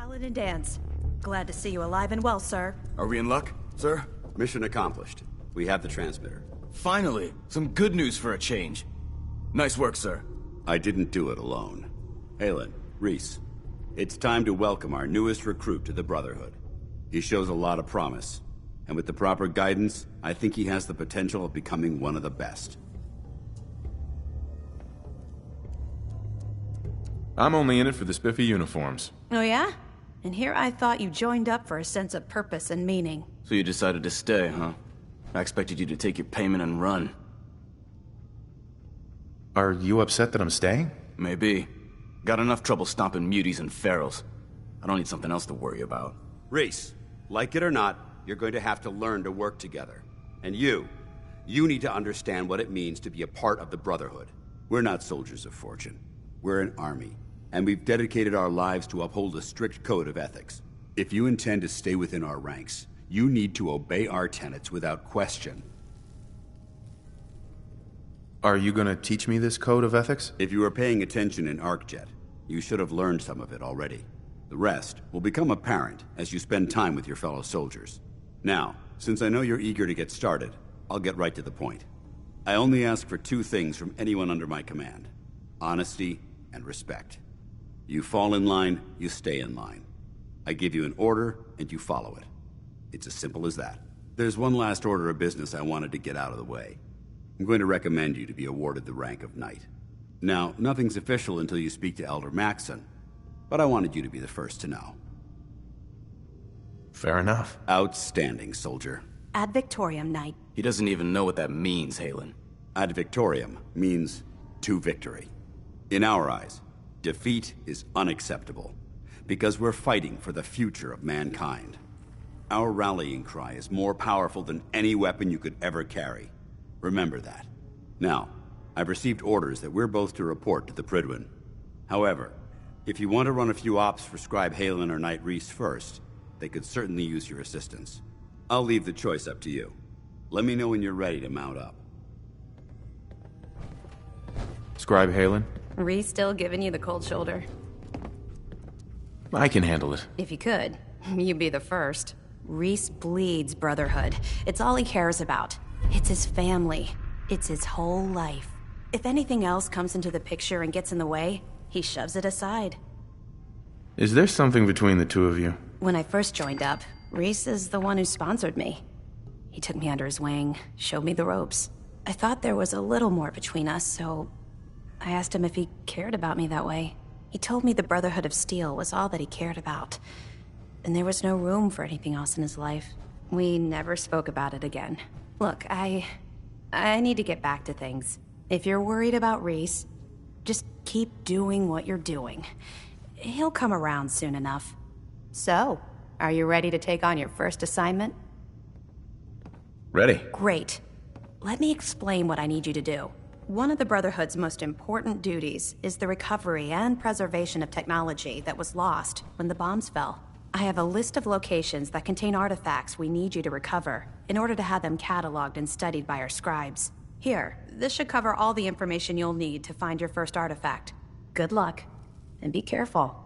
Paladin Dance. Glad to see you alive and well, sir. Are we in luck, sir? Mission accomplished. We have the transmitter. Finally! Some good news for a change. Nice work, sir. I didn't do it alone. Halen, Reese, it's time to welcome our newest recruit to the Brotherhood. He shows a lot of promise, and with the proper guidance, I think he has the potential of becoming one of the best. I'm only in it for the spiffy uniforms. Oh yeah? And here I thought you joined up for a sense of purpose and meaning. So you decided to stay, huh? I expected you to take your payment and run. Are you upset that I'm staying? Maybe. Got enough trouble stomping muties and ferals. I don't need something else to worry about. Reese, like it or not, you're going to have to learn to work together. And you need to understand what it means to be a part of the Brotherhood. We're not soldiers of fortune. We're an army, and we've dedicated our lives to uphold a strict code of ethics. If you intend to stay within our ranks, you need to obey our tenets without question. Are you gonna teach me this code of ethics? If you were paying attention in ArcJet, you should have learned some of it already. The rest will become apparent as you spend time with your fellow soldiers. Now, since I know you're eager to get started, I'll get right to the point. I only ask for two things from anyone under my command: honesty and respect. You fall in line, you stay in line. I give you an order, and you follow it. It's as simple as that. There's one last order of business I wanted to get out of the way. I'm going to recommend you to be awarded the rank of Knight. Now, nothing's official until you speak to Elder Maxson, but I wanted you to be the first to know. Fair enough. Outstanding, soldier. Ad Victoriam, Knight. He doesn't even know what that means, Halen. Ad Victoriam means to victory. In our eyes, defeat is unacceptable, because we're fighting for the future of mankind. Our rallying cry is more powerful than any weapon you could ever carry. Remember that. Now, I've received orders that we're both to report to the Prydwen. However, if you want to run a few ops for Scribe Halen or Knight Reese first, they could certainly use your assistance. I'll leave the choice up to you. Let me know when you're ready to mount up. Scribe Halen? Reese still giving you the cold shoulder? I can handle it. If you could, you'd be the first. Reese bleeds Brotherhood. It's all he cares about. It's his family. It's his whole life. If anything else comes into the picture and gets in the way, he shoves it aside. Is there something between the two of you? When I first joined up, Reese is the one who sponsored me. He took me under his wing, showed me the ropes. I thought there was a little more between us, so I asked him if he cared about me that way. He told me the Brotherhood of Steel was all that he cared about, and there was no room for anything else in his life. We never spoke about it again. Look, I need to get back to things. If you're worried about Reese, just keep doing what you're doing. He'll come around soon enough. So, are you ready to take on your first assignment? Ready. Great. Let me explain what I need you to do. One of the Brotherhood's most important duties is the recovery and preservation of technology that was lost when the bombs fell. I have a list of locations that contain artifacts we need you to recover in order to have them cataloged and studied by our scribes. Here, this should cover all the information you'll need to find your first artifact. Good luck, and be careful.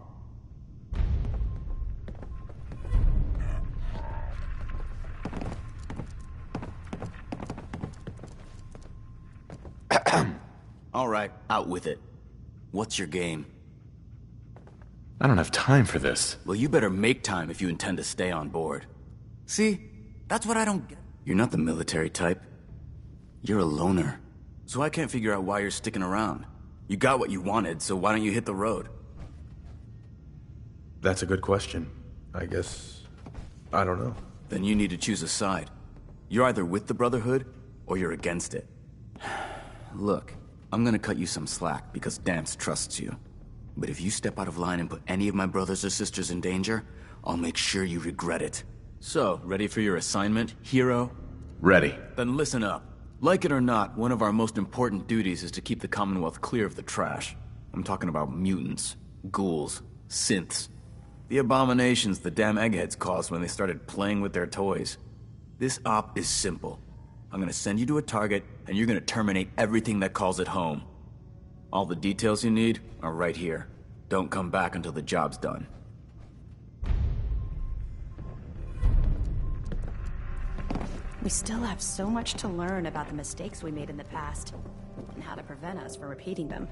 All right, out with it. What's your game? I don't have time for this. Well, you better make time if you intend to stay on board. See? That's what I don't get. You're not the military type. You're a loner. So I can't figure out why you're sticking around. You got what you wanted, so why don't you hit the road? That's a good question. I guess... I don't know. Then you need to choose a side. You're either with the Brotherhood, or you're against it. Look, I'm gonna cut you some slack because Dance trusts you. But if you step out of line and put any of my brothers or sisters in danger, I'll make sure you regret it. So, ready for your assignment, hero? Ready. Then listen up. Like it or not, one of our most important duties is to keep the Commonwealth clear of the trash. I'm talking about mutants, ghouls, synths. The abominations the damn eggheads caused when they started playing with their toys. This op is simple. I'm gonna send you to a target, and you're gonna terminate everything that calls it home. All the details you need are right here. Don't come back until the job's done. We still have so much to learn about the mistakes we made in the past, and how to prevent us from repeating them.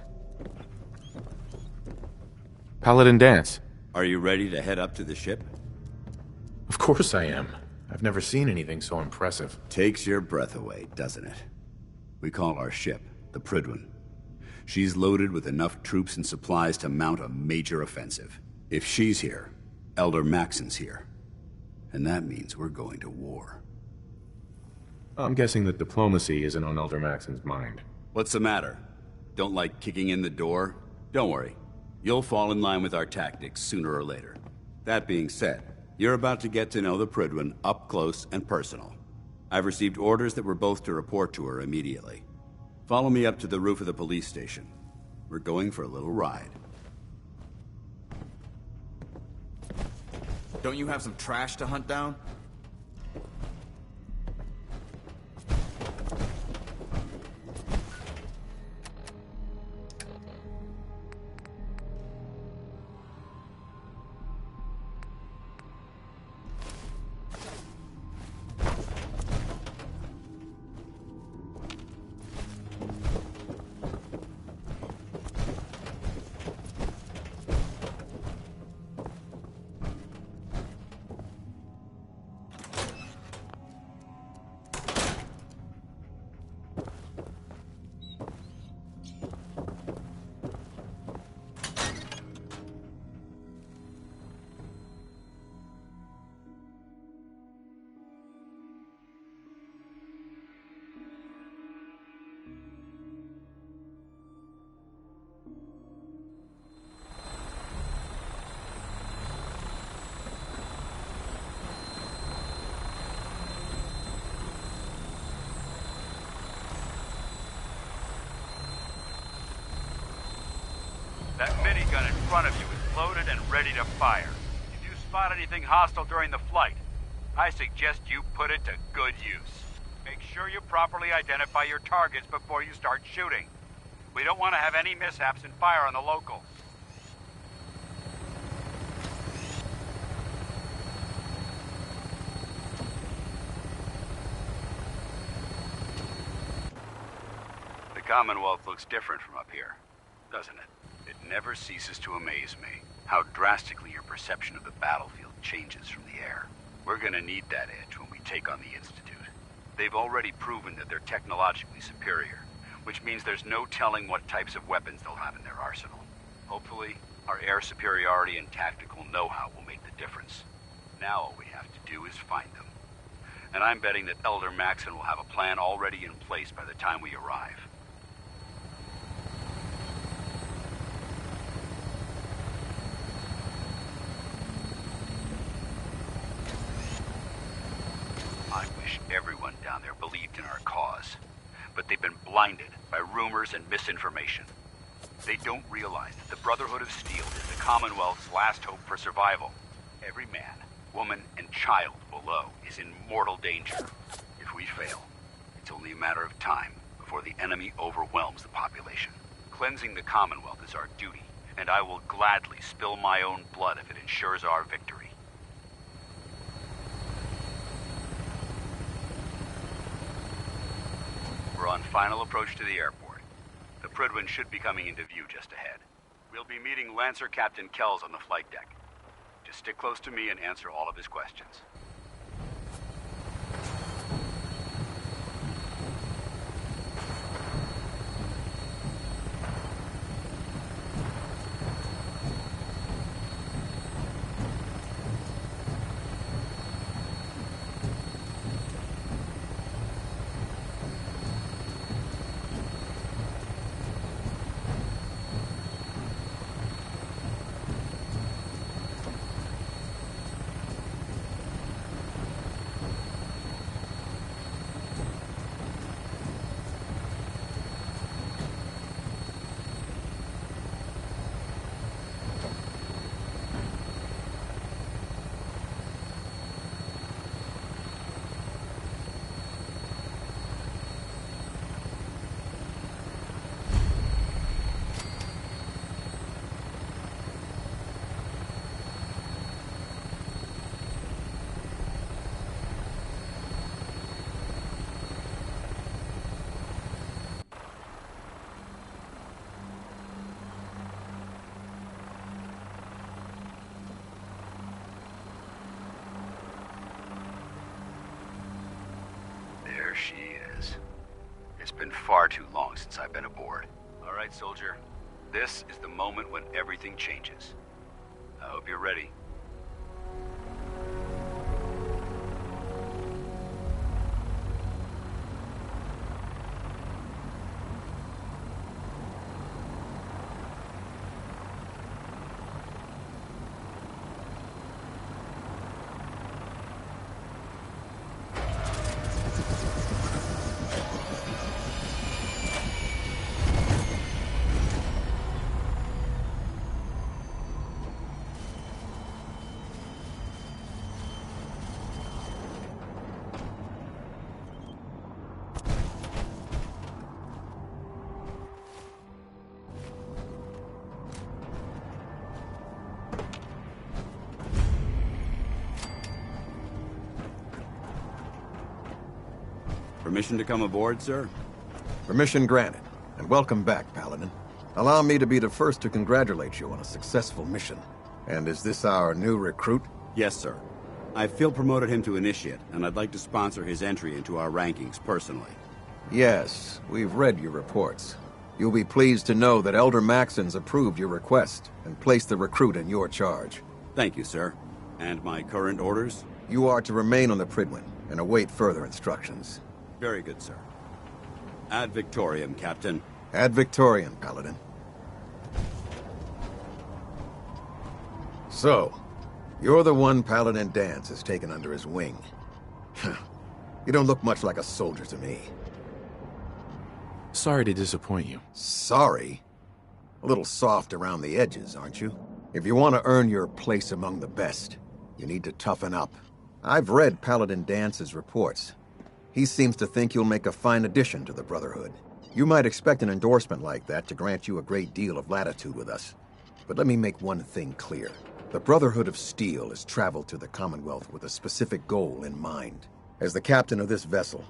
Paladin dance. Are you ready to head up to the ship? Of course I am. I've never seen anything so impressive. Takes your breath away, doesn't it? We call our ship the Prydwen. She's loaded with enough troops and supplies to mount a major offensive. If she's here, Elder Maxon's here. And that means we're going to war. I'm guessing that diplomacy isn't on Elder Maxon's mind. What's the matter? Don't like kicking in the door? Don't worry. You'll fall in line with our tactics sooner or later. That being said, you're about to get to know the Prydwen up close and personal. I've received orders that we're both to report to her immediately. Follow me up to the roof of the police station. We're going for a little ride. Don't you have some trash to hunt down? That minigun in front of you is loaded and ready to fire. If you spot anything hostile during the flight, I suggest you put it to good use. Make sure you properly identify your targets before you start shooting. We don't want to have any mishaps and fire on the locals. The Commonwealth looks different from up here, doesn't it? It never ceases to amaze me how drastically your perception of the battlefield changes from the air. We're gonna need that edge when we take on the Institute. They've already proven that they're technologically superior, which means there's no telling what types of weapons they'll have in their arsenal. Hopefully, our air superiority and tactical know-how will make the difference. Now all we have to do is find them. And I'm betting that Elder Maxon will have a plan already in place by the time we arrive. I wish everyone down there believed in our cause, but they've been blinded by rumors and misinformation. They don't realize that the Brotherhood of Steel is the Commonwealth's last hope for survival. Every man, woman, and child below is in mortal danger. If we fail, it's only a matter of time before the enemy overwhelms the population. Cleansing the Commonwealth is our duty, and I will gladly spill my own blood if it ensures our victory. We're on final approach to the airport. The Prydwen should be coming into view just ahead. We'll be meeting Lancer Captain Kells on the flight deck. Just stick close to me and answer all of his questions. There she is. It's been far too long since I've been aboard. All right, soldier. This is the moment when everything changes. I hope you're ready. Permission to come aboard, sir? Permission granted, and welcome back, Paladin. Allow me to be the first to congratulate you on a successful mission. And is this our new recruit? Yes, sir. I field promoted him to Initiate, and I'd like to sponsor his entry into our rankings personally. Yes, we've read your reports. You'll be pleased to know that Elder Maxon's approved your request and placed the recruit in your charge. Thank you, sir. And my current orders? You are to remain on the Pridwin and await further instructions. Very good, sir. Ad Victoriam, Captain. Ad Victoriam, Paladin. So, you're the one Paladin Danse has taken under his wing. You don't look much like a soldier to me. Sorry to disappoint you. Sorry? A little soft around the edges, aren't you? If you want to earn your place among the best, you need to toughen up. I've read Paladin Dance's reports. He seems to think you'll make a fine addition to the Brotherhood. You might expect an endorsement like that to grant you a great deal of latitude with us. But let me make one thing clear. The Brotherhood of Steel has traveled to the Commonwealth with a specific goal in mind. As the captain of this vessel,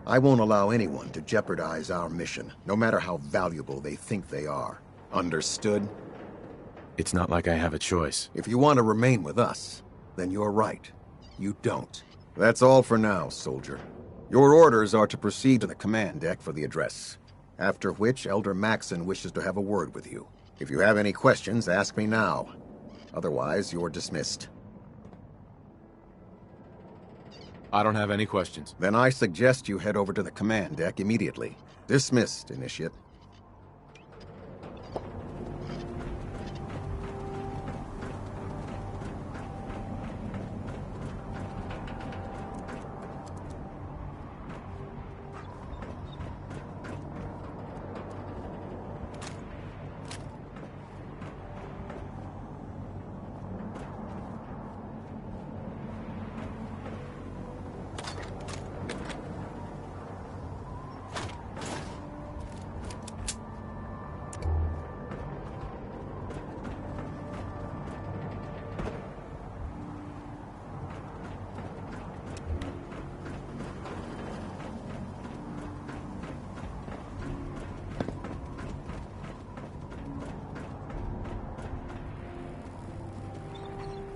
I won't allow anyone to jeopardize our mission, no matter how valuable they think they are. Understood? It's not like I have a choice. If you want to remain with us, then you're right. You don't. That's all for now, soldier. Your orders are to proceed to the command deck for the address, after which Elder Maxon wishes to have a word with you. If you have any questions, ask me now. Otherwise, you're dismissed. I don't have any questions. Then I suggest you head over to the command deck immediately. Dismissed, Initiate.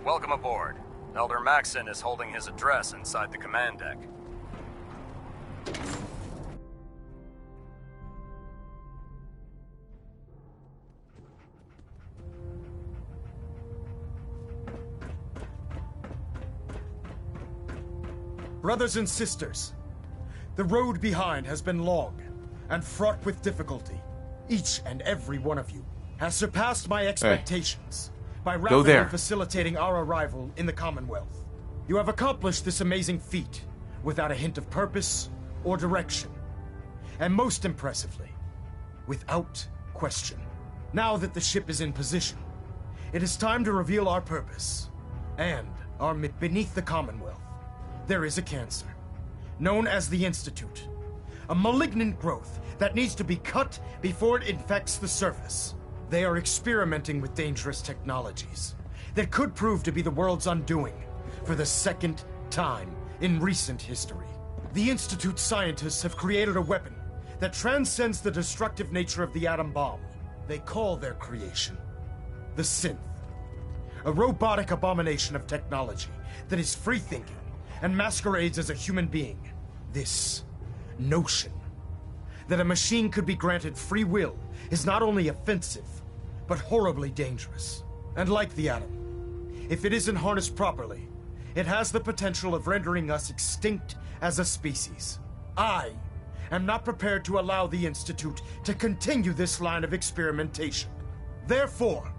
Welcome aboard. Elder Maxon is holding his address inside the command deck. Brothers and sisters, the road behind has been long and fraught with difficulty. Each and every one of you has surpassed my expectations by rapidly facilitating our arrival in the Commonwealth. You have accomplished this amazing feat without a hint of purpose or direction. And most impressively, without question. Now that the ship is in position, it is time to reveal our purpose and our beneath the Commonwealth. There is a cancer, known as the Institute. A malignant growth that needs to be cut before it infects the surface. They are experimenting with dangerous technologies that could prove to be the world's undoing for the second time in recent history. The Institute's scientists have created a weapon that transcends the destructive nature of the atom bomb. They call their creation the Synth, a robotic abomination of technology that is free-thinking and masquerades as a human being. This notion that a machine could be granted free will is not only offensive, but horribly dangerous. And like the atom, if it isn't harnessed properly, it has the potential of rendering us extinct as a species. I am not prepared to allow the Institute to continue this line of experimentation. Therefore,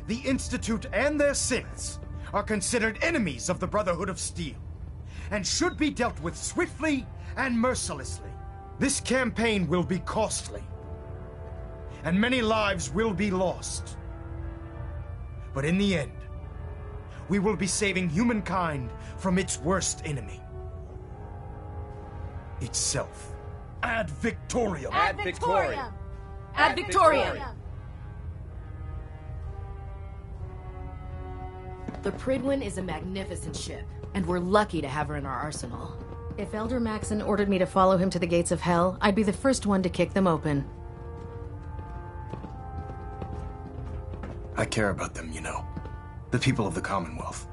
the Institute and their synths are considered enemies of the Brotherhood of Steel, and should be dealt with swiftly and mercilessly. This campaign will be costly, and many lives will be lost. But in the end, we will be saving humankind from its worst enemy. Itself. Ad Victoriam! Ad Victoriam! Ad Victoriam! The Pridwin is a magnificent ship, and we're lucky to have her in our arsenal. If Elder Maxon ordered me to follow him to the gates of hell, I'd be the first one to kick them open. I care about them, you know. The people of the Commonwealth.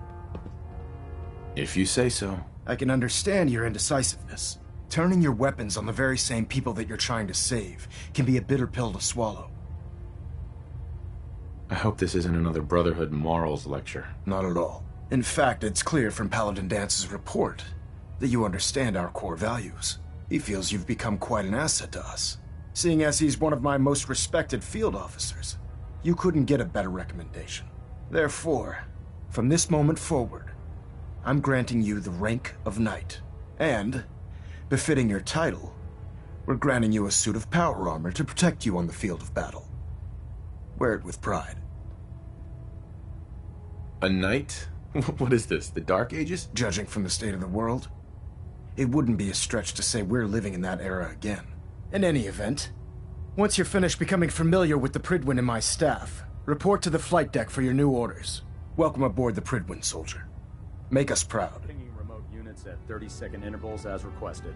If you say so. I can understand your indecisiveness. Turning your weapons on the very same people that you're trying to save can be a bitter pill to swallow. I hope this isn't another Brotherhood morals lecture. Not at all. In fact, it's clear from Paladin Dance's report that you understand our core values. He feels you've become quite an asset to us. Seeing as he's one of my most respected field officers, you couldn't get a better recommendation. Therefore, from this moment forward, I'm granting you the rank of Knight. And, befitting your title, we're granting you a suit of power armor to protect you on the field of battle. Wear it with pride. A knight? What is this, the Dark Ages? Judging from the state of the world, it wouldn't be a stretch to say we're living in that era again. In any event, once you're finished becoming familiar with the Pridwin and my staff, report to the flight deck for your new orders. Welcome aboard the Pridwin, soldier. Make us proud. Pinging remote units at 30-second intervals as requested.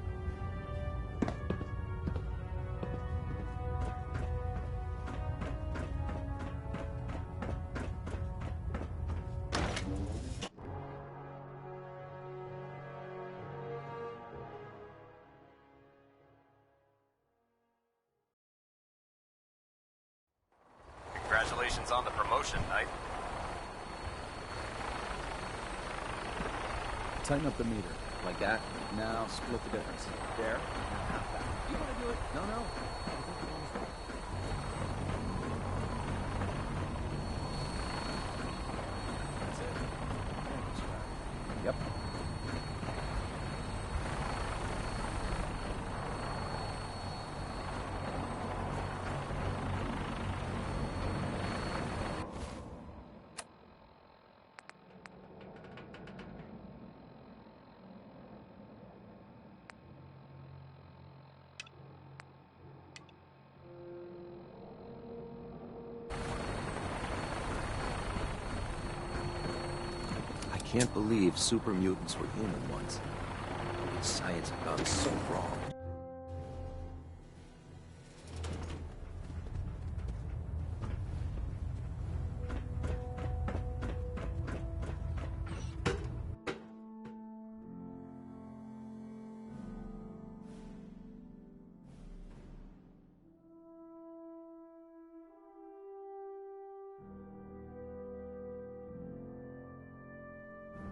Congratulations on the promotion, Knight. Tighten up the meter. Like that. Now split the difference. There. Now half that. You want to do it? No, no. That's it. Yep. I can't believe super mutants were human once. Science had gone so wrong.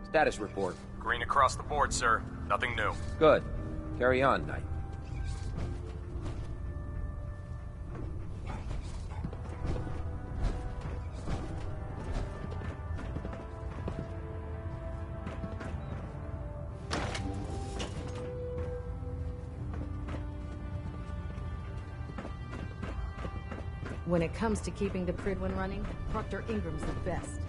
Status report. Green across the board, sir. Nothing new. Good. Carry on, Knight. When it comes to keeping the Pridwin running, Proctor Ingram's the best.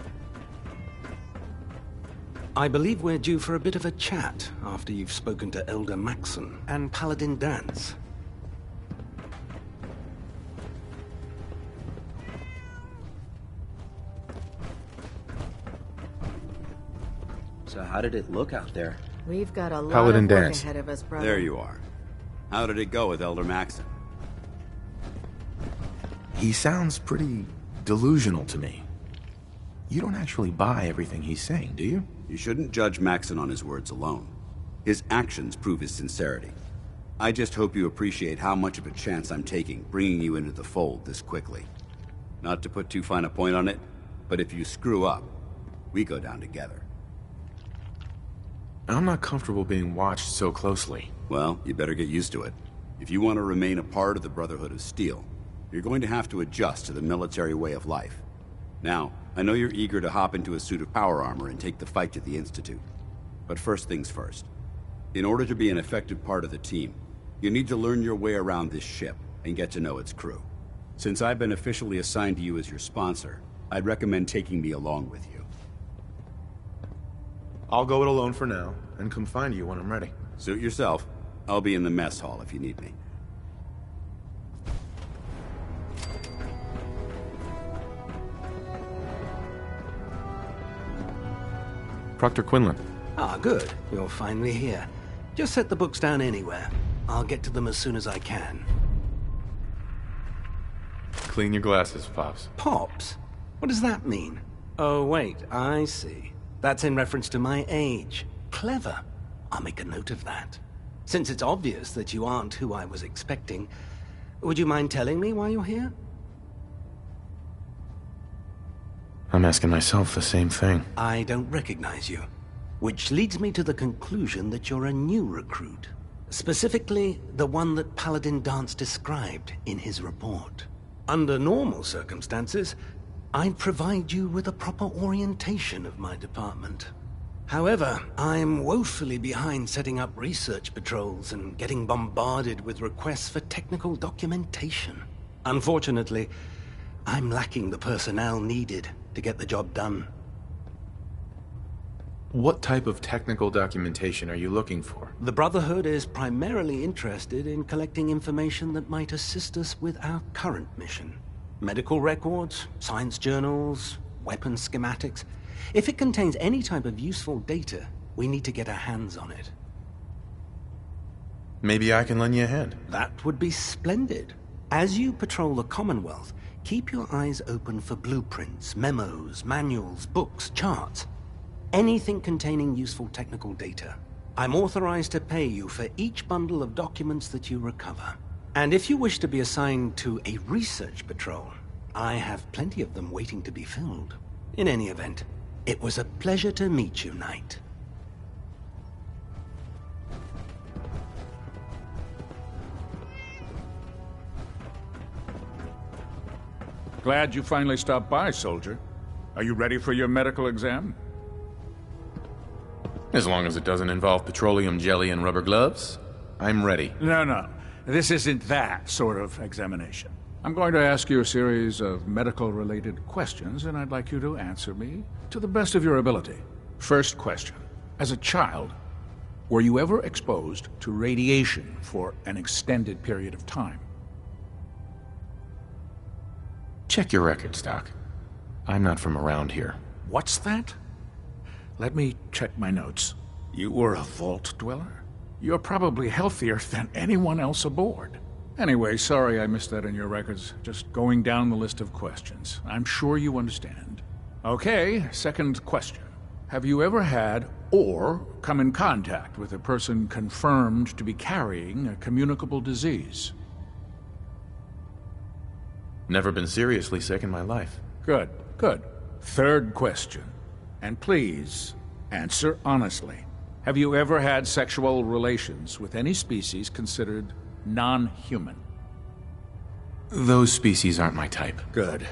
I believe we're due for a bit of a chat after you've spoken to Elder Maxon and Paladin Dance. So how did it look out there? We've got a lot Paladin of work Dance. ahead of us, brother. There you are. How did it go with Elder Maxon? He sounds pretty delusional to me. You don't actually buy everything he's saying, do you? You shouldn't judge Maxon on his words alone. His actions prove his sincerity. I just hope you appreciate how much of a chance I'm taking bringing you into the fold this quickly. Not to put too fine a point on it, but if you screw up, we go down together. I'm not comfortable being watched so closely. Well, you better get used to it. If you want to remain a part of the Brotherhood of Steel, you're going to have to adjust to the military way of life. Now, I know you're eager to hop into a suit of power armor and take the fight to the Institute. But first things first. In order to be an effective part of the team, you need to learn your way around this ship and get to know its crew. Since I've been officially assigned to you as your sponsor, I'd recommend taking me along with you. I'll go it alone for now, and come find you when I'm ready. Suit yourself. I'll be in the mess hall if you need me. Proctor Quinlan. Ah, good. You're finally here. Just set the books down anywhere. I'll get to them as soon as I can. Clean your glasses, Pops. Pops? What does that mean? Oh, wait, I see. That's in reference to my age. Clever. I'll make a note of that. Since it's obvious that you aren't who I was expecting, would you mind telling me why you're here? I'm asking myself the same thing. I don't recognize you. Which leads me to the conclusion that you're a new recruit. Specifically, the one that Paladin Danse described in his report. Under normal circumstances, I'd provide you with a proper orientation of my department. However, I'm woefully behind setting up research patrols and getting bombarded with requests for technical documentation. Unfortunately, I'm lacking the personnel needed to get the job done. What type of technical documentation are you looking for? The Brotherhood is primarily interested in collecting information that might assist us with our current mission. Medical records, science journals, weapon schematics. If it contains any type of useful data, we need to get our hands on it. Maybe I can lend you a hand. That would be splendid. As you patrol the Commonwealth, keep your eyes open for blueprints, memos, manuals, books, charts. Anything containing useful technical data. I'm authorized to pay you for each bundle of documents that you recover. And if you wish to be assigned to a research patrol, I have plenty of them waiting to be filled. In any event, it was a pleasure to meet you, Knight. Glad you finally stopped by, soldier. Are you ready for your medical exam? As long as it doesn't involve petroleum jelly and rubber gloves, I'm ready. No. This isn't that sort of examination. I'm going to ask you a series of medical-related questions, and I'd like you to answer me to the best of your ability. First question. As a child, were you ever exposed to radiation for an extended period of time? Check your records, Doc. I'm not from around here. What's that? Let me check my notes. You were a vault dweller? You're probably healthier than anyone else aboard. Anyway, sorry I missed that in your records. Just going down the list of questions. I'm sure you understand. Okay, second question. Have you ever had or come in contact with a person confirmed to be carrying a communicable disease? Never been seriously sick in my life. Good. Third question. And please, answer honestly. Have you ever had sexual relations with any species considered non-human? Those species aren't my type. Good.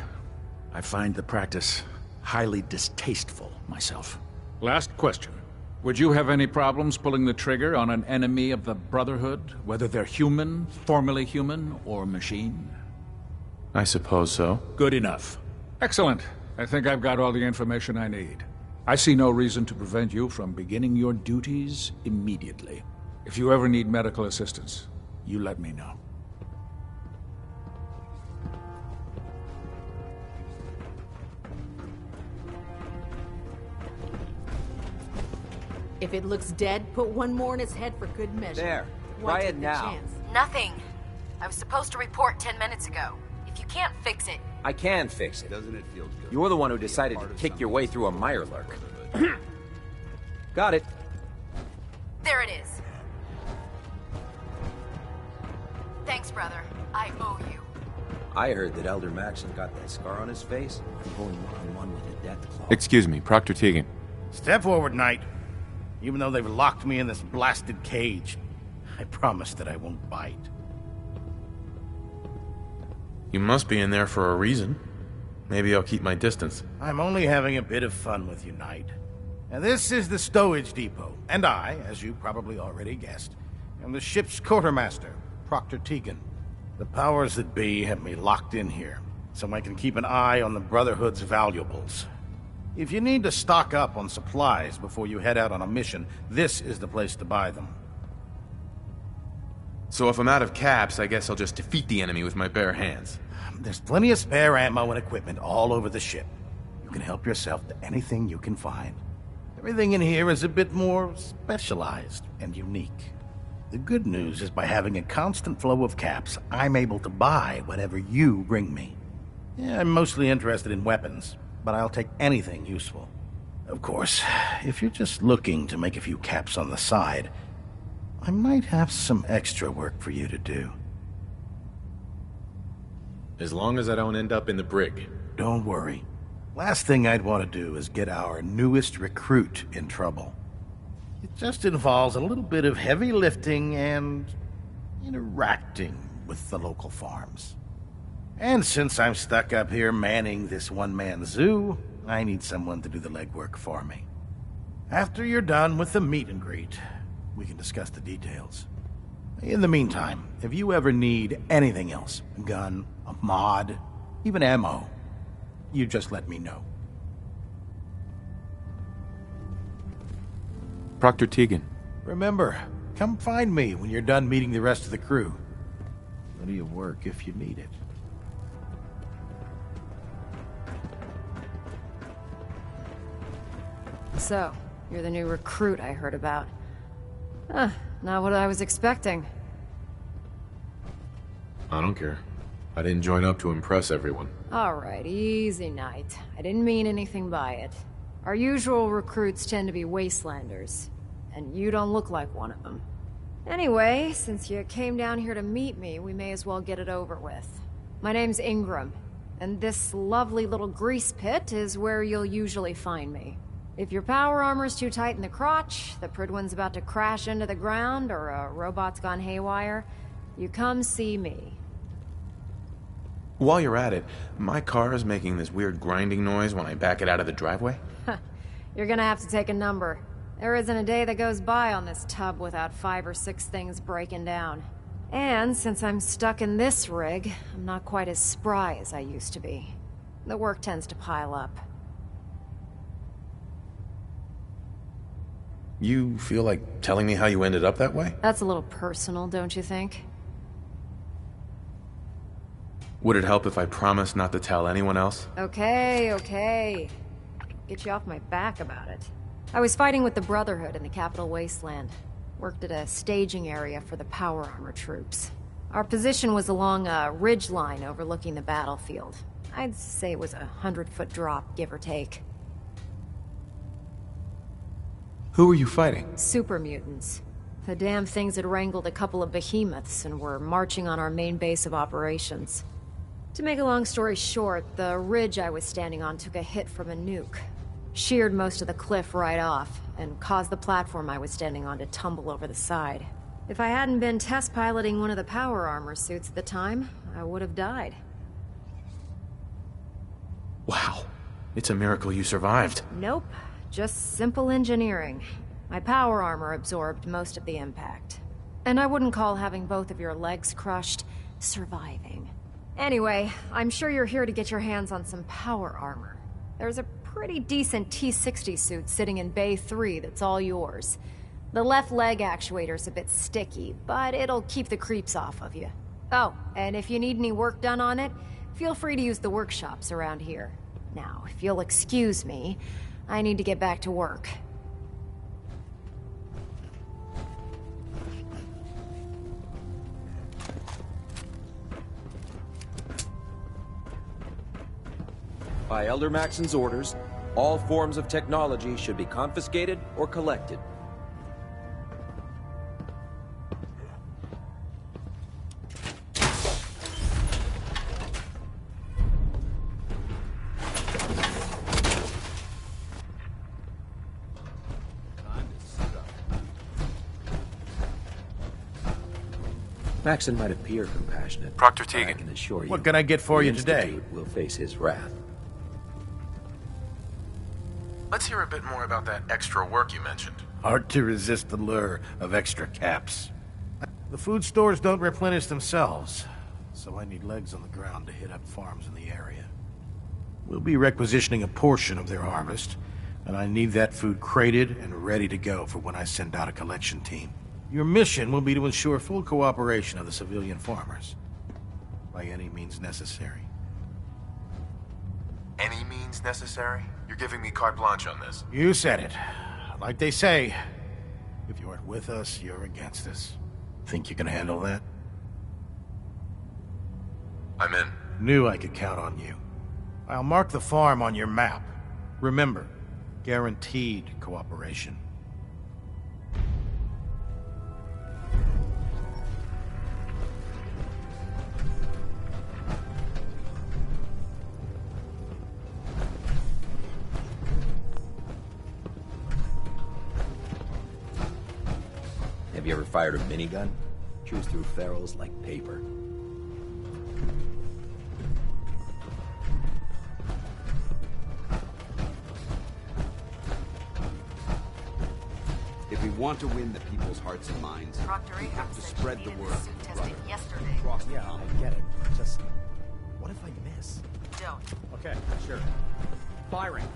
I find the practice highly distasteful myself. Last question. Would you have any problems pulling the trigger on an enemy of the Brotherhood, whether they're human, formerly human, or machine? I suppose so. Good enough. Excellent. I think I've got all the information I need. I see no reason to prevent you from beginning your duties immediately. If you ever need medical assistance, you let me know. If it looks dead, put one more in its head for good measure. There. Why Try take it the now. chance? Nothing. I was supposed to report 10 minutes ago. If you can't fix it... I can fix it. Doesn't it feel good? You're the one who decided to kick your way through a Mirelurk. Got it. There it is. Thanks, brother. I owe you. I heard that Elder Maxon got that scar on his face from going one-on-one with a death claw. Excuse me, Proctor Tegan. Step forward, Knight. Even though they've locked me in this blasted cage, I promise that I won't bite. You must be in there for a reason. Maybe I'll keep my distance. I'm only having a bit of fun with you, Knight. Now, this is the stowage depot, and I, as you probably already guessed, am the ship's quartermaster, Proctor Tegan. The powers that be have me locked in here, so I can keep an eye on the Brotherhood's valuables. If you need to stock up on supplies before you head out on a mission, this is the place to buy them. So if I'm out of caps, I guess I'll just defeat the enemy with my bare hands. There's plenty of spare ammo and equipment all over the ship. You can help yourself to anything you can find. Everything in here is a bit more specialized and unique. The good news is by having a constant flow of caps, I'm able to buy whatever you bring me. Yeah, I'm mostly interested in weapons, but I'll take anything useful. Of course, if you're just looking to make a few caps on the side, I might have some extra work for you to do. As long as I don't end up in the brig. Don't worry. Last thing I'd want to do is get our newest recruit in trouble. It just involves a little bit of heavy lifting and interacting with the local farms. And since I'm stuck up here manning this one-man zoo, I need someone to do the legwork for me. After you're done with the meet and greet, we can discuss the details. In the meantime, if you ever need anything else, a gun, a mod, even ammo, you just let me know. Proctor Tegan. Remember, come find me when you're done meeting the rest of the crew. Plenty of work if you need it. So, you're the new recruit I heard about. Not what I was expecting. I don't care. I didn't join up to impress everyone. Alright, easy Knight. I didn't mean anything by it. Our usual recruits tend to be wastelanders, and you don't look like one of them. Anyway, since you came down here to meet me, we may as well get it over with. My name's Ingram, and this lovely little grease pit is where you'll usually find me. If your power armor's too tight in the crotch, the Pridwin's about to crash into the ground, or a robot's gone haywire, you come see me. While you're at it, my car is making this weird grinding noise when I back it out of the driveway. You're gonna have to take a number. There isn't a day that goes by on this tub without 5 or 6 things breaking down. And since I'm stuck in this rig, I'm not quite as spry as I used to be. The work tends to pile up. You feel like telling me how you ended up that way? That's a little personal, don't you think? Would it help if I promised not to tell anyone else? Okay. Get you off my back about it. I was fighting with the Brotherhood in the Capital Wasteland. Worked at a staging area for the power armor troops. Our position was along a ridge line overlooking the battlefield. I'd say it was a 100-foot drop, give or take. Who were you fighting? Super mutants. The damn things had wrangled a couple of behemoths and were marching on our main base of operations. To make a long story short, the ridge I was standing on took a hit from a nuke. Sheared most of the cliff right off, and caused the platform I was standing on to tumble over the side. If I hadn't been test piloting one of the power armor suits at the time, I would have died. Wow. It's a miracle you survived. Nope. Just simple engineering. My power armor absorbed most of the impact. And I wouldn't call having both of your legs crushed surviving. Anyway, I'm sure you're here to get your hands on some power armor. There's a pretty decent T-60 suit sitting in Bay 3 that's all yours. The left leg actuator's a bit sticky, but it'll keep the creeps off of you. Oh, and if you need any work done on it, feel free to use the workshops around here. Now, if you'll excuse me, I need to get back to work. By Elder Maxon's orders, all forms of technology should be confiscated or collected. Maxon might appear compassionate. Proctor but I Teagan. can assure you, What can I get for the you today? Institute will face his wrath. Let's hear a bit more about that extra work you mentioned. Hard to resist the lure of extra caps. The food stores don't replenish themselves, so I need legs on the ground to hit up farms in the area. We'll be requisitioning a portion of their harvest, and I need that food crated and ready to go for when I send out a collection team. Your mission will be to ensure full cooperation of the civilian farmers, by any means necessary. Any means necessary? You're giving me carte blanche on this. You said it. Like they say, if you aren't with us, you're against us. Think you can handle that? I'm in. Knew I could count on you. I'll mark the farm on your map. Remember, guaranteed cooperation. Have you ever fired a minigun? Chews through ferals like paper. If we want to win the people's hearts and minds, we have to spread the word. Tested yesterday. Yeah, I get it. Just, what if I miss? Don't. Okay, sure. Firing.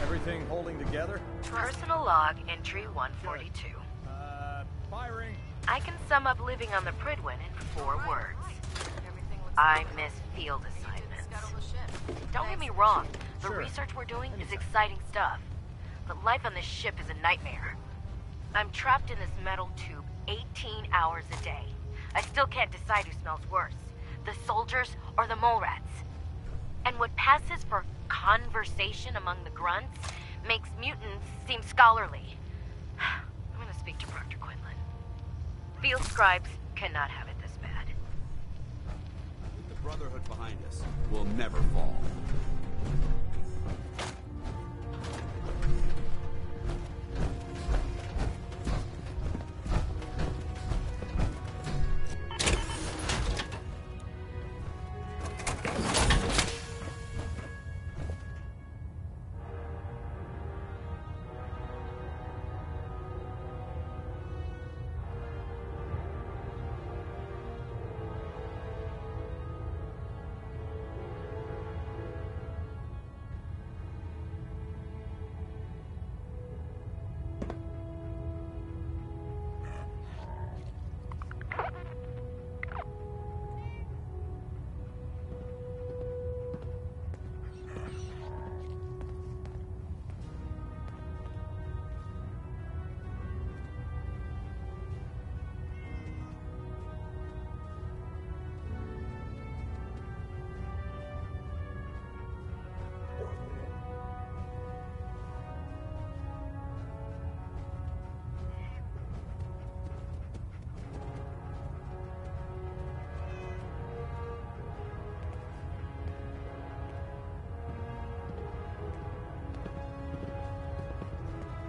Everything holding together? Personal log entry 142. Firing. I can sum up living on the Pridwin in 4 words. I miss field assignments. Don't get me wrong, the research we're doing is exciting stuff. But life on this ship is a nightmare. I'm trapped in this metal tube 18 hours a day. I still can't decide who smells worse, the soldiers or the mole rats. And what passes for conversation among the grunts makes mutants seem scholarly. I'm gonna speak to Proctor Quinlan. Field scribes cannot have it this bad. With the Brotherhood behind us, we'll never fall.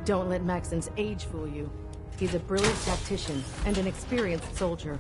Don't let Maxon's age fool you. He's a brilliant tactician and an experienced soldier.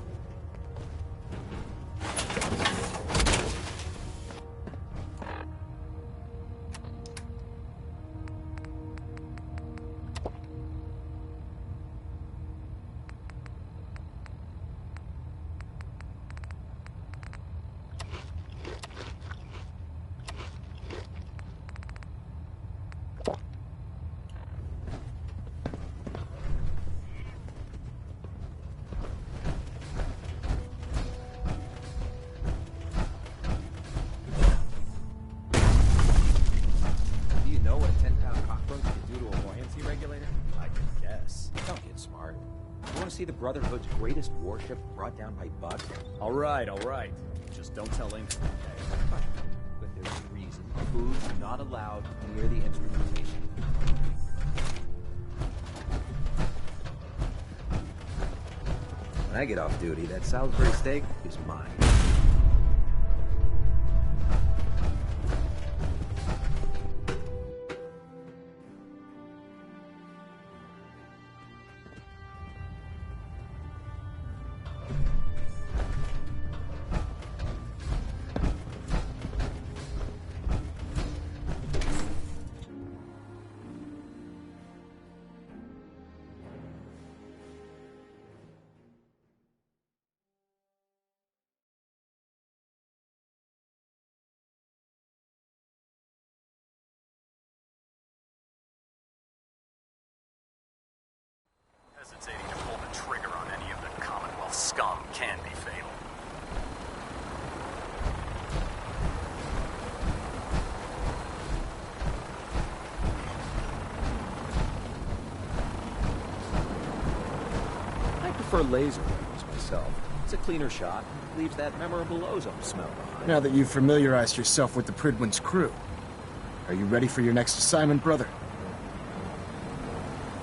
See the Brotherhood's greatest warship brought down by bugs? All right. Just don't tell Inc. But there's a reason. Food's not allowed near the instrumentation. When I get off duty, that Salisbury steak is mine. prefer laser weapons myself. It's a cleaner shot, leaves that memorable ozone smell behind. Now that you've familiarized yourself with the Pridwin's crew, are you ready for your next assignment, brother?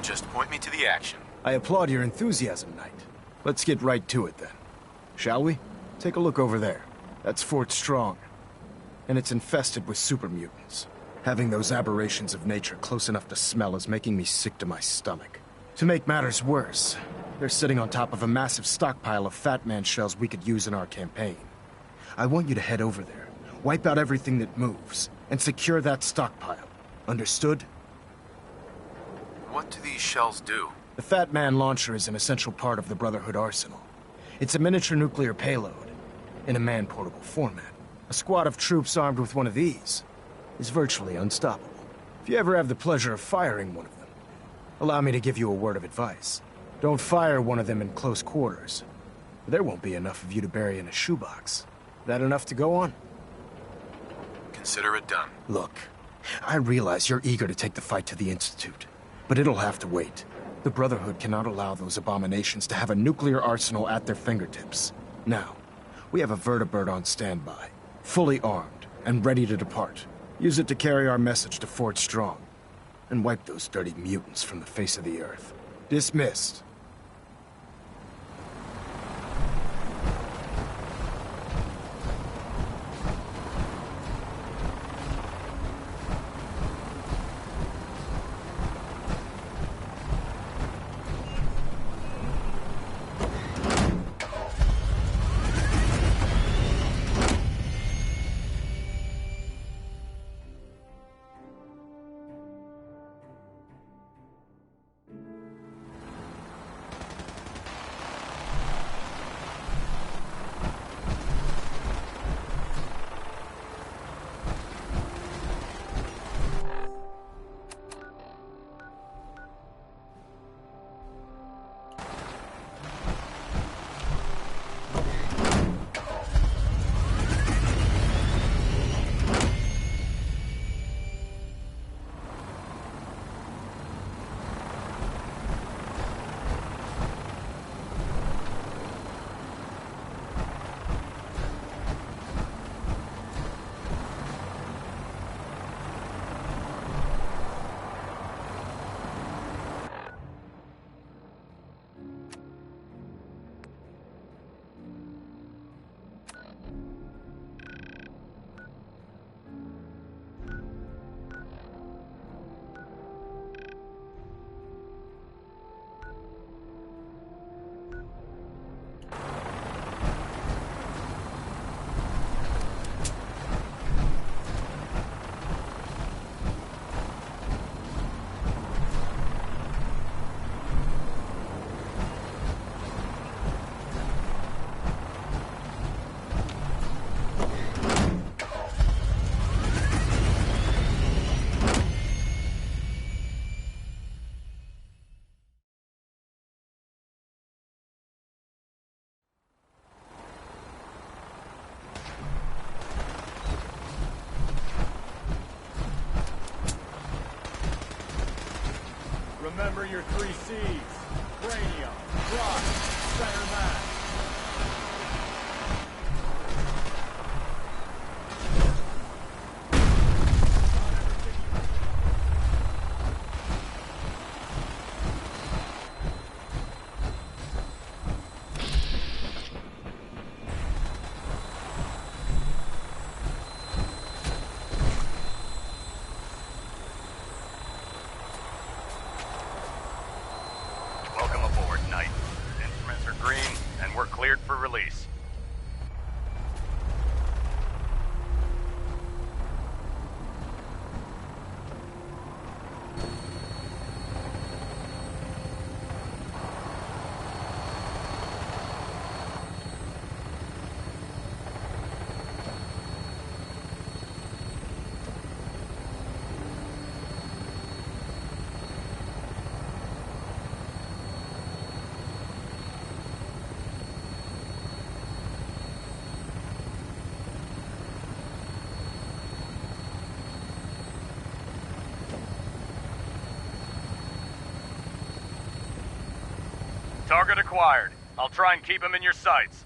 Just point me to the action. I applaud your enthusiasm, Knight. Let's get right to it, then. Shall we? Take a look over there. That's Fort Strong. And it's infested with super mutants. Having those aberrations of nature close enough to smell is making me sick to my stomach. To make matters worse, they're sitting on top of a massive stockpile of Fat Man shells we could use in our campaign. I want you to head over there, wipe out everything that moves, and secure that stockpile. Understood? What do these shells do? The Fat Man launcher is an essential part of the Brotherhood arsenal. It's a miniature nuclear payload, in a man-portable format. A squad of troops armed with one of these is virtually unstoppable. If you ever have the pleasure of firing one of them, allow me to give you a word of advice. Don't fire one of them in close quarters. There won't be enough of you to bury in a shoebox. That enough to go on? Consider it done. Look, I realize you're eager to take the fight to the Institute, but it'll have to wait. The Brotherhood cannot allow those abominations to have a nuclear arsenal at their fingertips. Now, we have a vertibird on standby, fully armed and ready to depart. Use it to carry our message to Fort Strong, and wipe those dirty mutants from the face of the earth. Dismissed. Remember your 3 C's. Cranium, thrust, center mass. Welcome aboard, Knight. Instruments are green, and we're cleared for release. Target acquired. I'll try and keep him in your sights.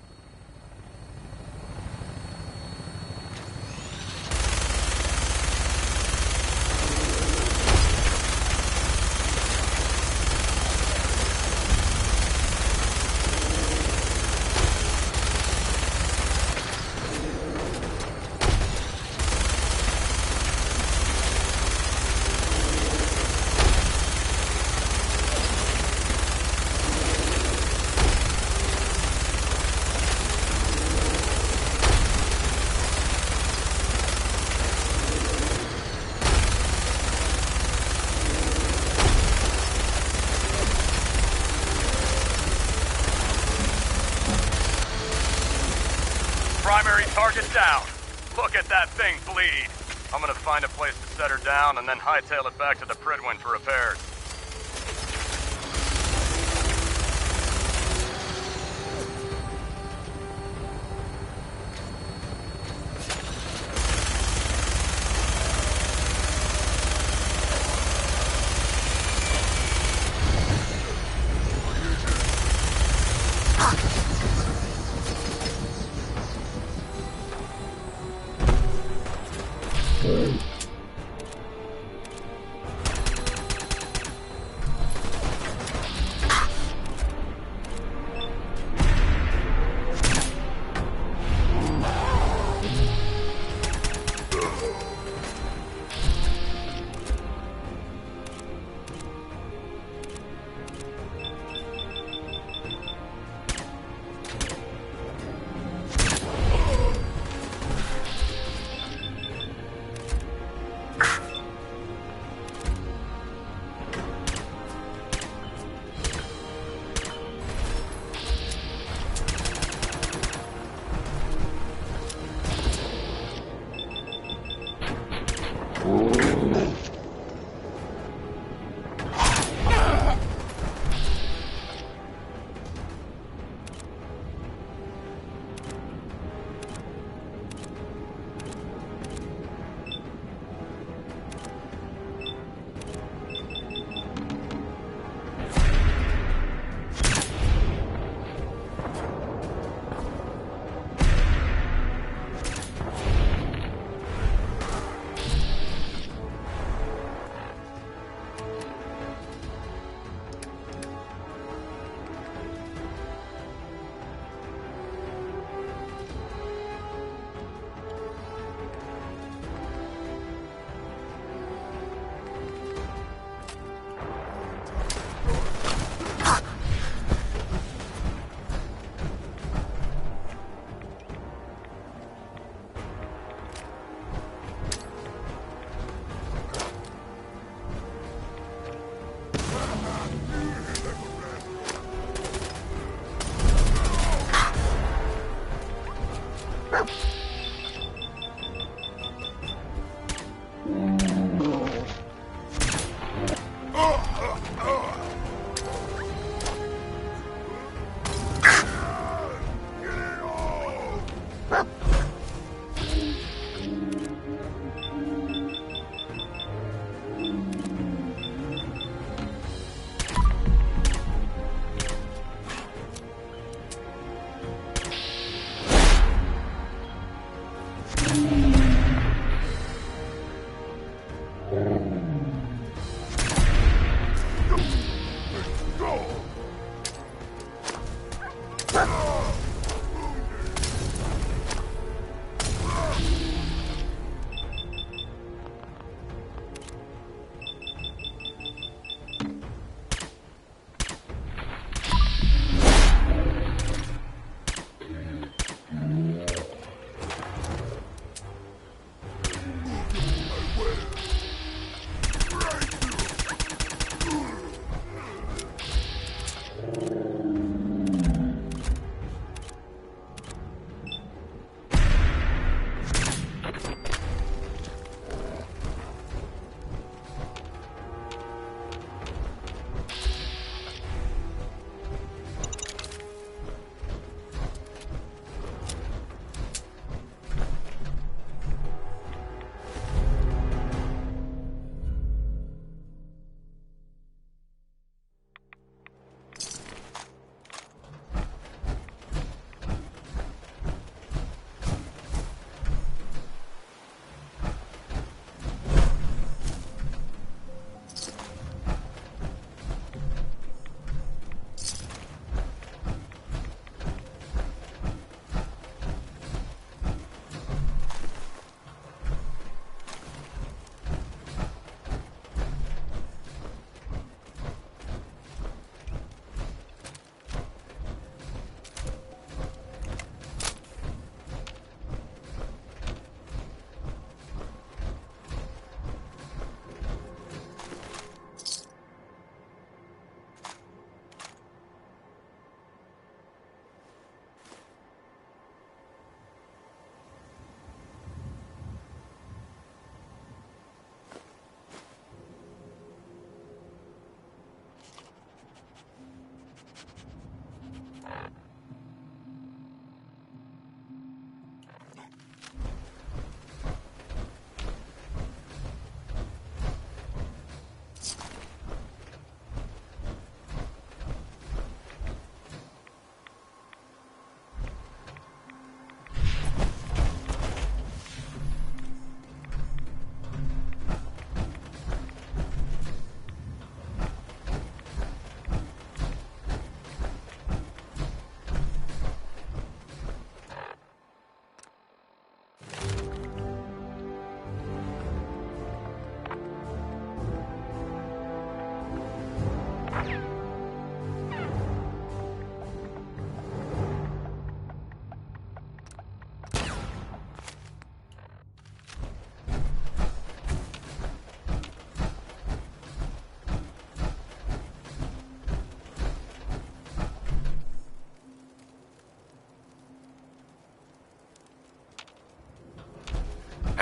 Primary target down. Look at that thing bleed. I'm gonna find a place to set her down and then hightail it back to the Pridwin for repairs.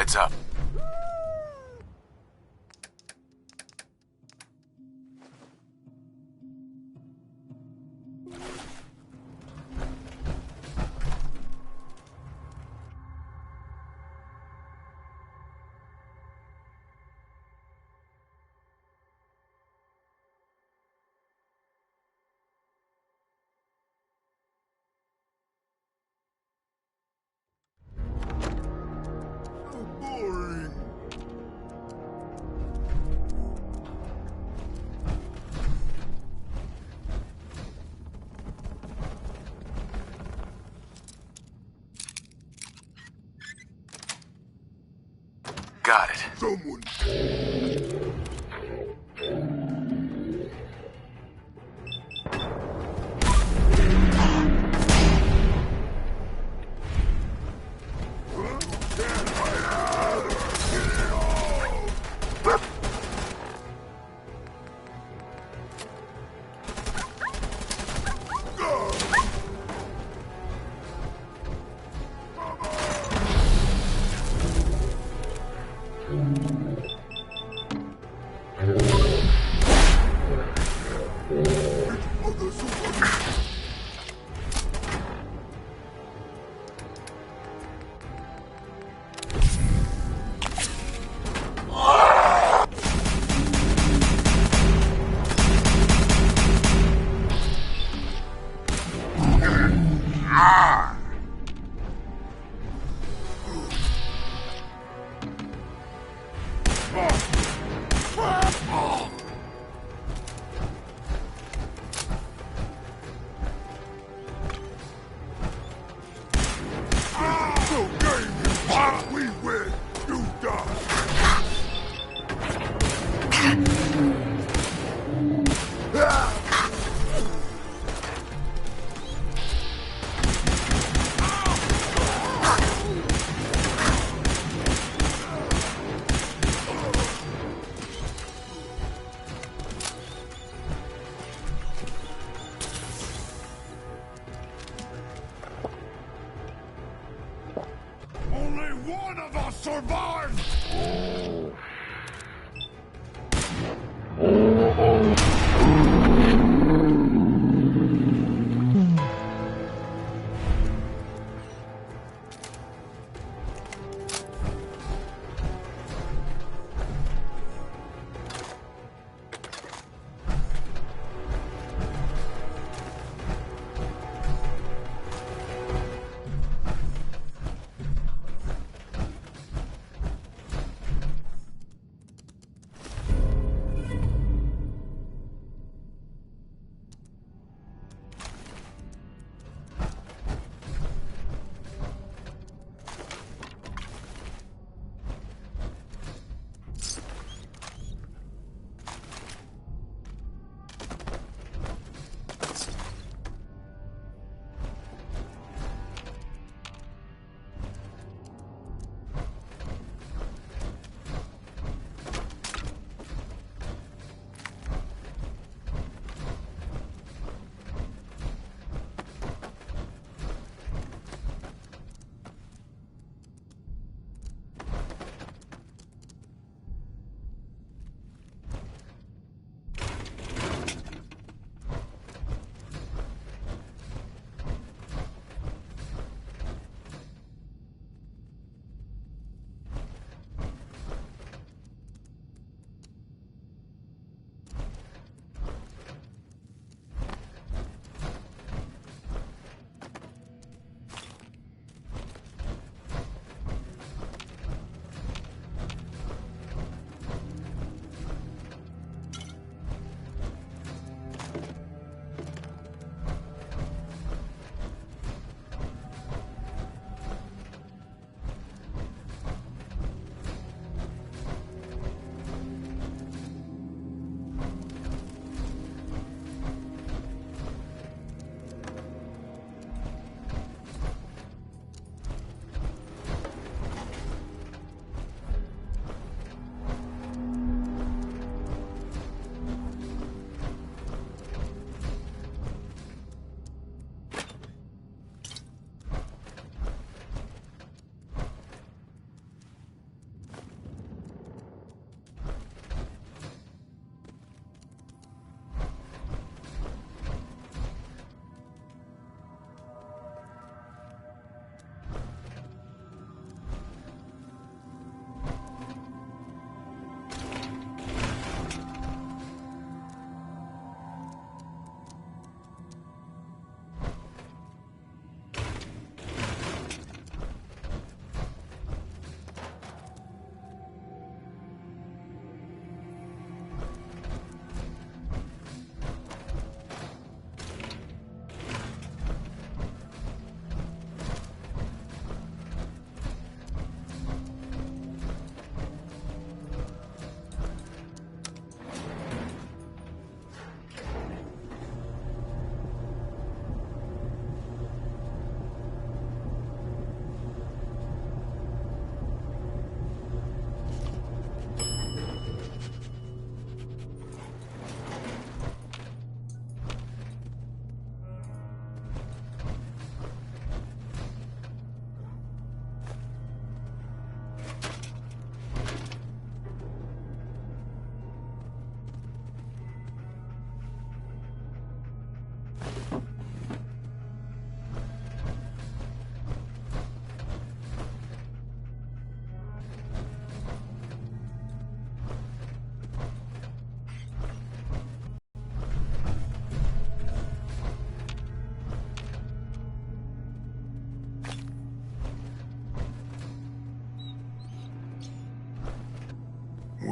Heads up. Got it. Someone. One of us survived!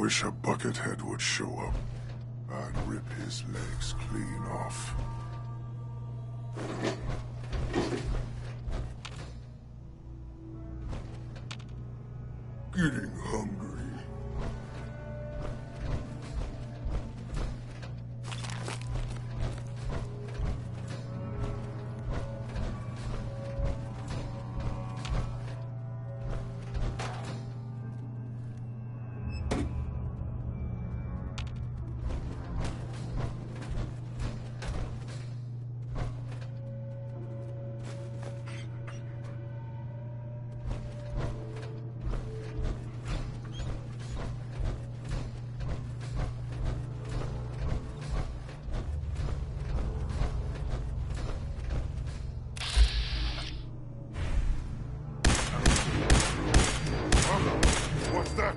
wish a buckethead would show up. I'd rip his legs clean off. Getting hungry. What's that?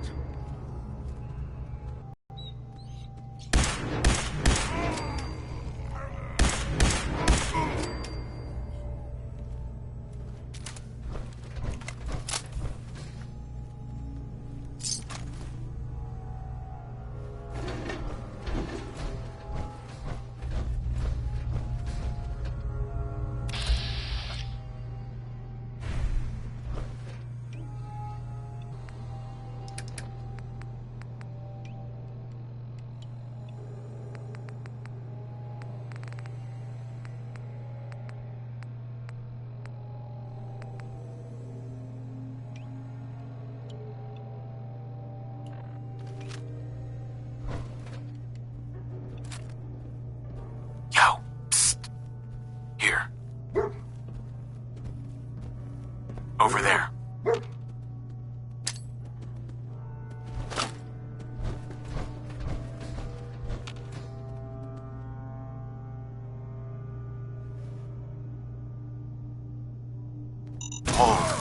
Yo, psst. Here. Over there. Hold.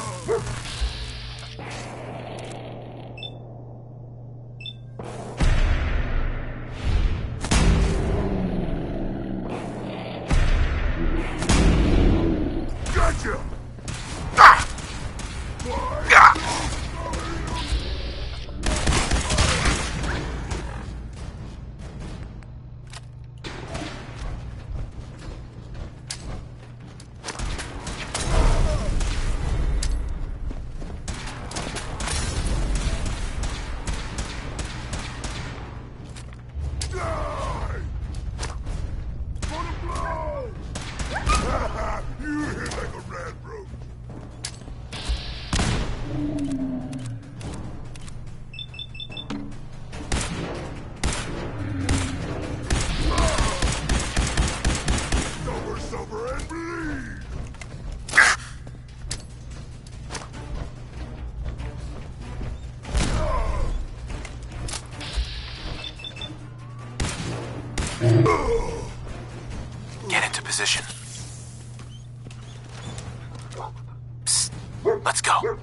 Gotcha! Die! Gonna blow! You hit like a rat roach. Sober, sober, and bleed! Get into position. Psst. Let's go.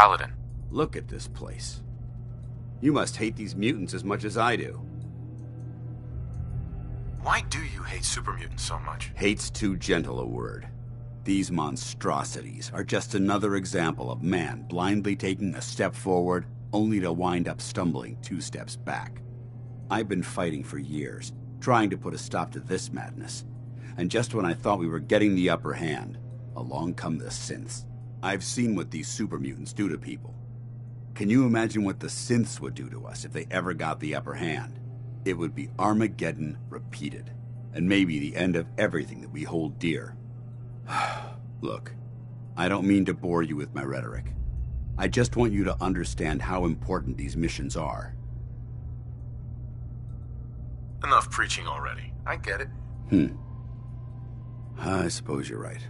Paladin. Look at this place. You must hate these mutants as much as I do. Why do you hate super mutants so much? Hate's too gentle a word. These monstrosities are just another example of man blindly taking a step forward, only to wind up stumbling 2 steps back. I've been fighting for years, trying to put a stop to this madness. And just when I thought we were getting the upper hand, along come the synths. I've seen what these super mutants do to people. Can you imagine what the synths would do to us if they ever got the upper hand? It would be Armageddon repeated, and maybe the end of everything that we hold dear. Look, I don't mean to bore you with my rhetoric. I just want you to understand how important these missions are. Enough preaching already. I get it. I suppose you're right.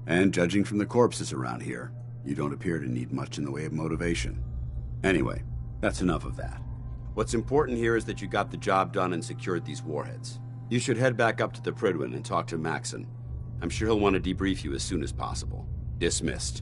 And judging from the corpses around here, you don't appear to need much in the way of motivation. Anyway, that's enough of that. What's important here is that you got the job done and secured these warheads. You should head back up to the Prydwen and talk to Maxon. I'm sure he'll want to debrief you as soon as possible. Dismissed.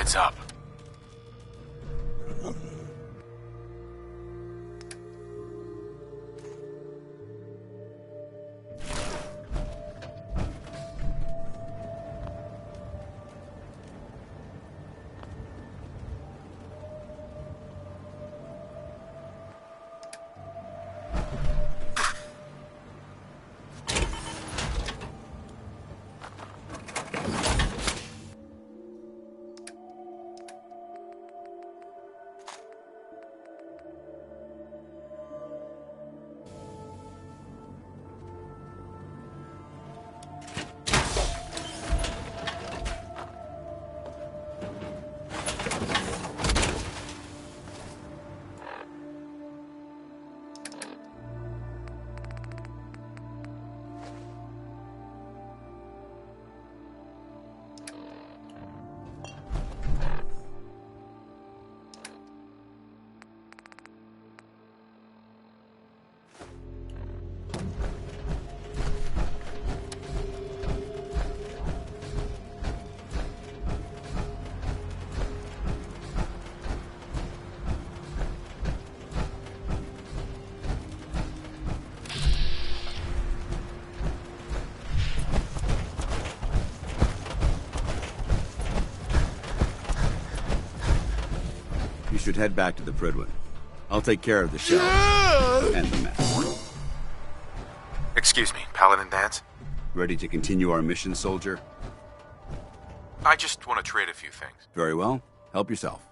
Heads up. You should head back to the Pridwin. I'll take care of the shells and the mess. Excuse me, Paladin Dance? Ready to continue our mission, soldier? I just want to trade a few things. Very well. Help yourself.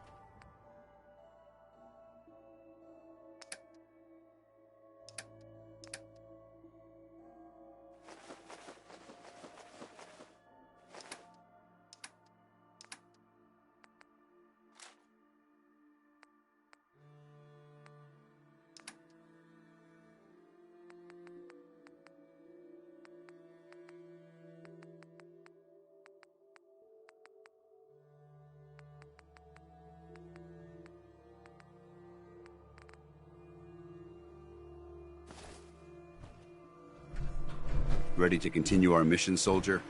Ready to continue our mission, soldier?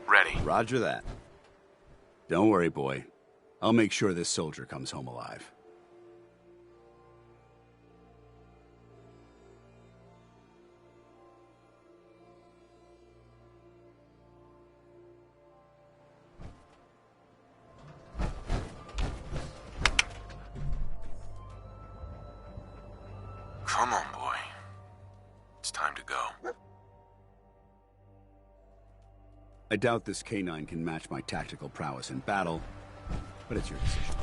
Ready. Roger that. Don't worry, boy. I'll make sure this soldier comes home alive. Come on, boy. It's time to go. I doubt this K9 can match my tactical prowess in battle, but it's your decision.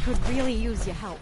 could really use your help.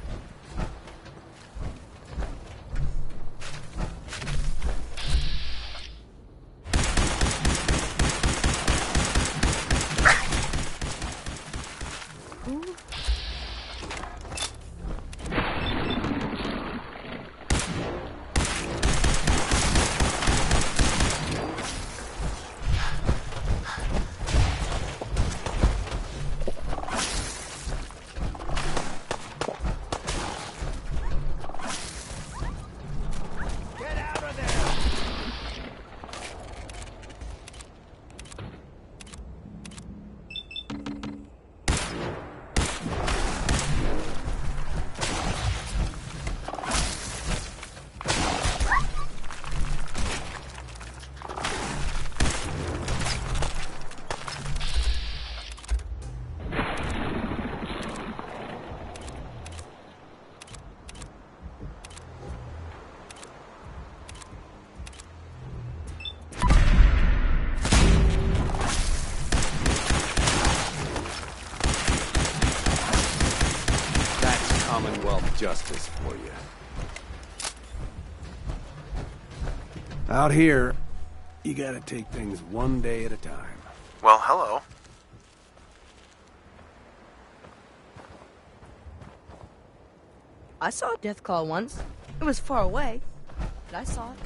Commonwealth justice for you. Out here, you gotta take things one day at a time. Well, hello. I saw a death claw once. It was far away, but I saw it.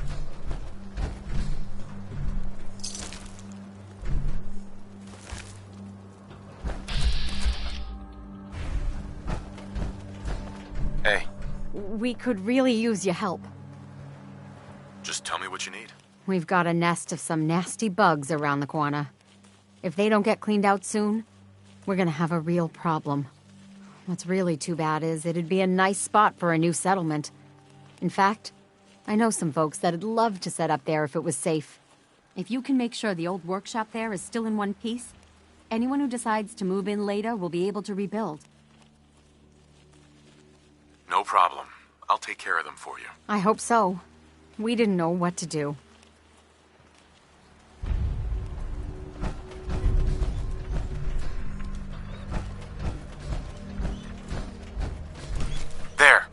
Hey. We could really use your help. Just tell me what you need. We've got a nest of some nasty bugs around the corner. If they don't get cleaned out soon, we're gonna have a real problem. What's really too bad is it'd be a nice spot for a new settlement. In fact, I know some folks that'd love to set up there if it was safe. If you can make sure the old workshop there is still in one piece, anyone who decides to move in later will be able to rebuild. No problem. I'll take care of them for you. I hope so. We didn't know what to do. There.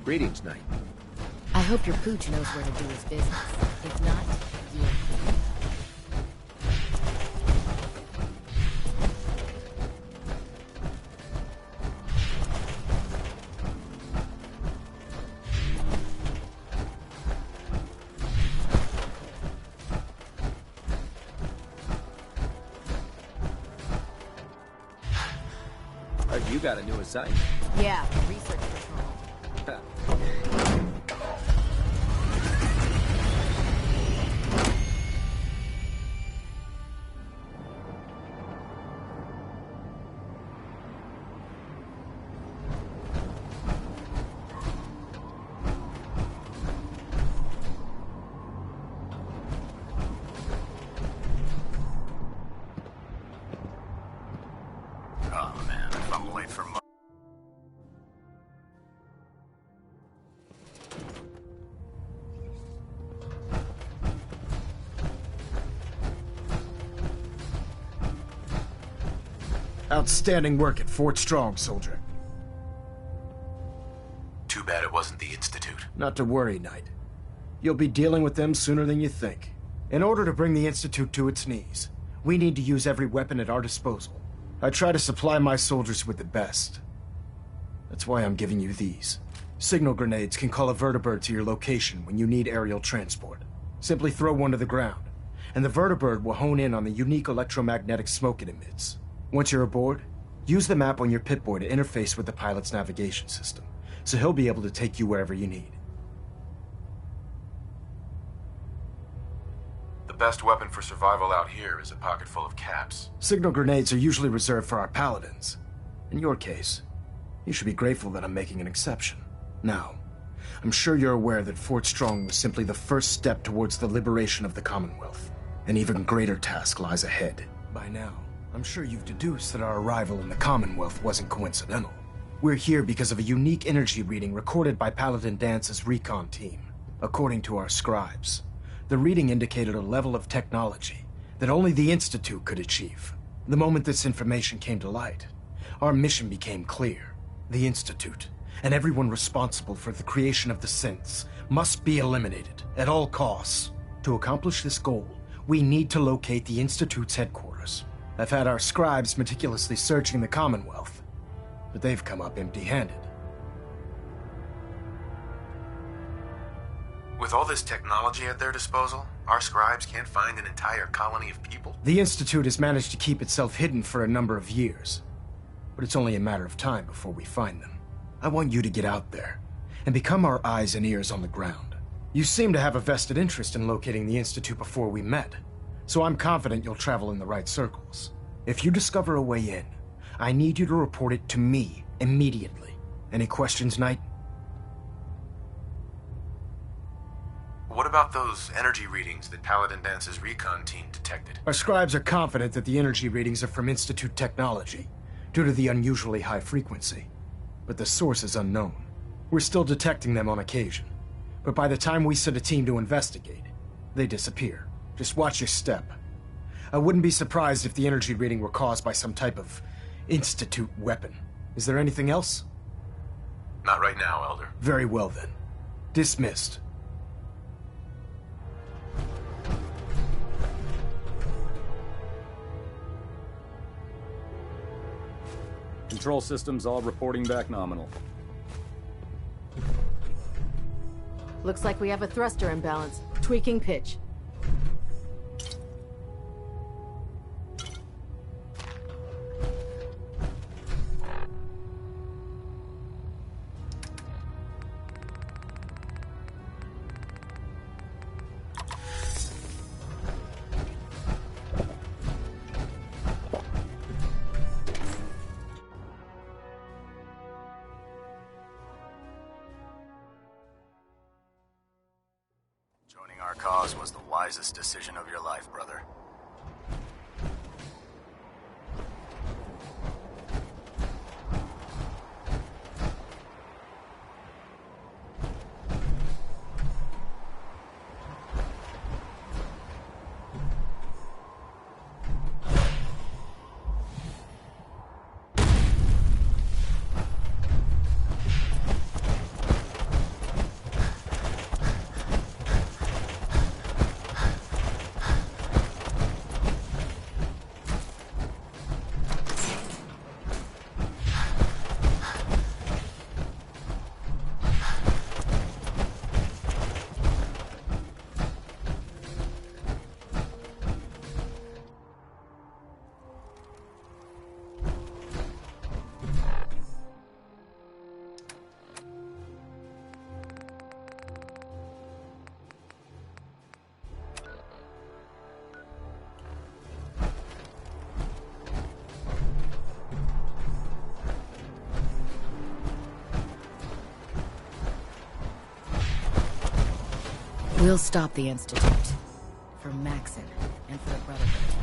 Greetings, Knight. I hope your pooch knows where to do his business. If not, you're... You got a new assignment. Yeah, research patrol. Oh man, if I'm late for Outstanding work at Fort Strong, soldier. Too bad it wasn't the Institute. Not to worry, Knight. You'll be dealing with them sooner than you think. In order to bring the Institute to its knees, we need to use every weapon at our disposal. I try to supply my soldiers with the best. That's why I'm giving you these. Signal grenades can call a vertibird to your location when you need aerial transport. Simply throw one to the ground, and the vertibird will hone in on the unique electromagnetic smoke it emits. Once you're aboard, use the map on your Pip-Boy to interface with the pilot's navigation system, so he'll be able to take you wherever you need. The best weapon for survival out here is a pocket full of caps. Signal grenades are usually reserved for our paladins. In your case, you should be grateful that I'm making an exception. Now, I'm sure you're aware that Fort Strong was simply the first step towards the liberation of the Commonwealth. An even greater task lies ahead. By now, I'm sure you've deduced that our arrival in the Commonwealth wasn't coincidental. We're here because of a unique energy reading recorded by Paladin Dance's recon team. According to our scribes, the reading indicated a level of technology that only the Institute could achieve. The moment this information came to light, our mission became clear. The Institute, and everyone responsible for the creation of the synths, must be eliminated at all costs. To accomplish this goal, we need to locate the Institute's headquarters. I've had our scribes meticulously searching the Commonwealth, but they've come up empty-handed. With all this technology at their disposal, our scribes can't find an entire colony of people? The Institute has managed to keep itself hidden for a number of years, but it's only a matter of time before we find them. I want you to get out there and become our eyes and ears on the ground. You seem to have a vested interest in locating the Institute before we met, so I'm confident you'll travel in the right circles. If you discover a way in, I need you to report it to me immediately. Any questions, Knight? What about those energy readings that Paladin Dance's recon team detected? Our scribes are confident that the energy readings are from Institute technology, due to the unusually high frequency. But the source is unknown. We're still detecting them on occasion, but by the time we send a team to investigate, they disappear. Just watch your step. I wouldn't be surprised if the energy reading were caused by some type of Institute weapon. Is there anything else? Not right now, Elder. Very well then. Dismissed. Control systems all reporting back nominal. Looks like we have a thruster imbalance. Tweaking pitch. Joining our cause was the wisest decision of your life, brother. We'll stop the Institute. For Maxon, and for the Brotherhood.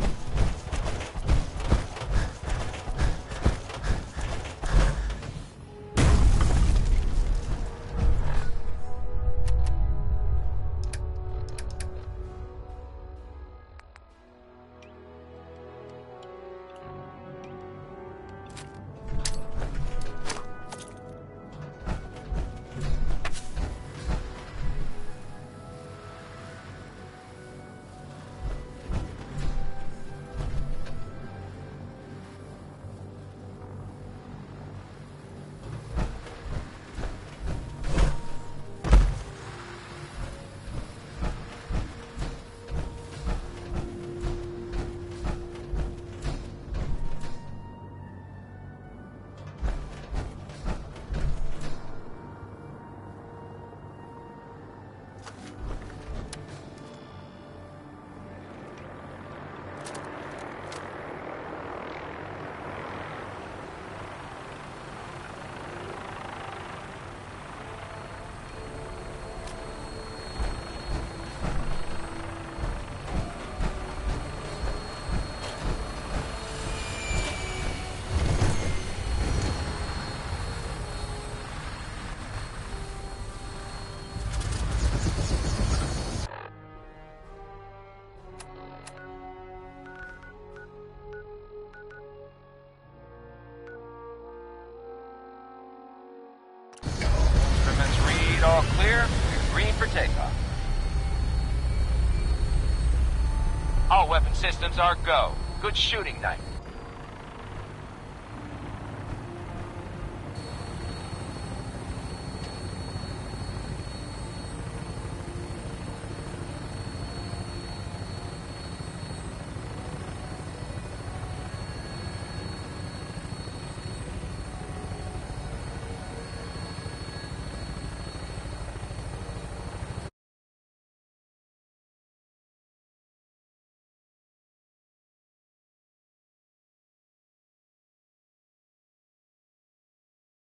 All clear. Green for takeoff. All weapon systems are go. Good shooting night.